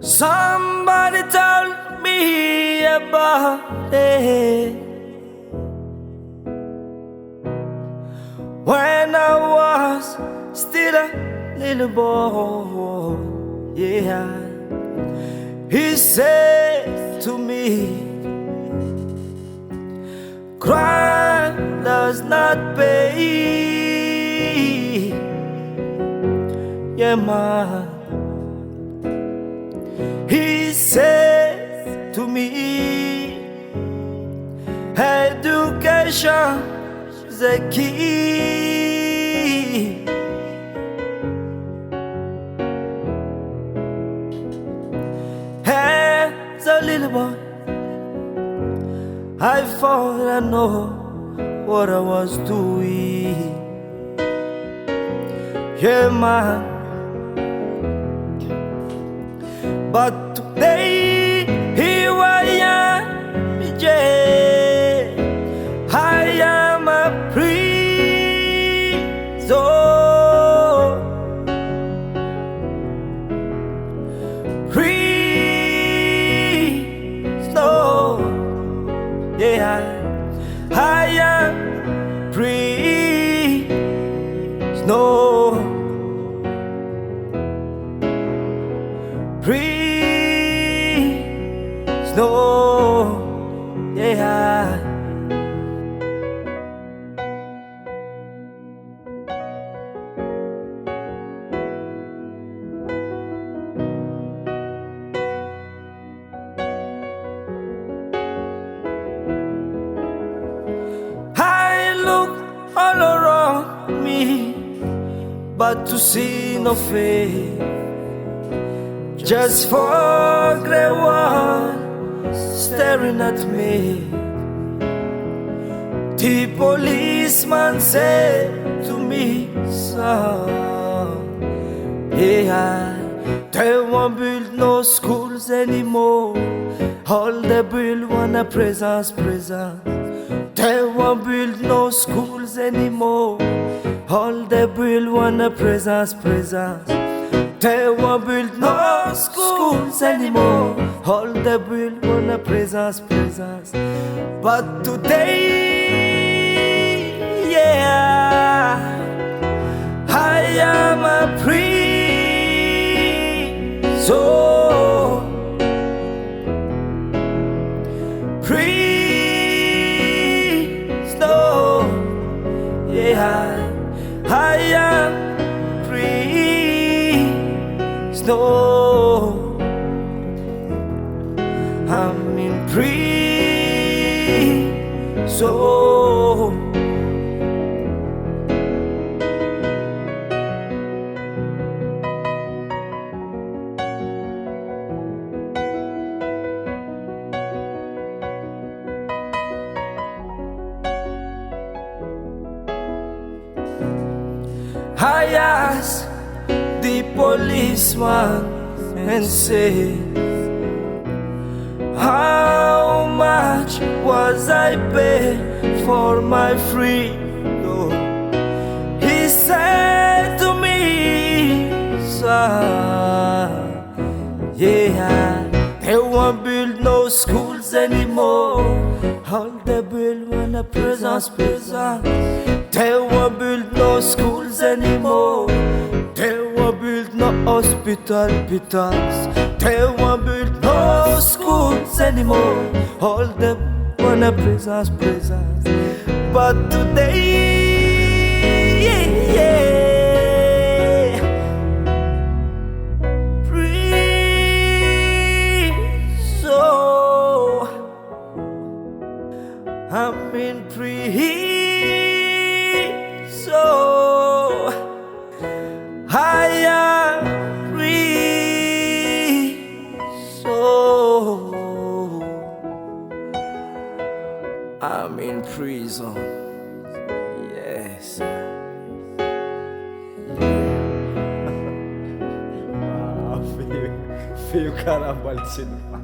Somebody told me about it when I was still a little boy. Yeah, he said to me, crime does not pay. Yeah, man. He said to me, education is the key. As a little boy, I thought I know what I was doing. Yeah, man. But today, here I am, yeah. I am a prisoner. Yeah, I am prisoner. No, yeah. I look all around me, but to see no face, just for grey one staring at me. The policeman said to me, son, yeah, they won't build no schools anymore. All they build wanna presence. They won't build no schools anymore. All they build wanna presence. They won't build no schools anymore. All they build wanna presence. But today, yeah, I am a prisoner. Yeah, I am I'm in prison. I asked the policeman and say, how much was I paid for my freedom? He said to me, son, yeah, they won't build no schools anymore. All they build wanna presence. They won't build no schools anymore. They won't build no hospitals. They won't build no schools anymore. All they wanna presence. But today, yeah, prison. I'm in prison. I am I'm in prison. Yes. Feio caramba, Altino.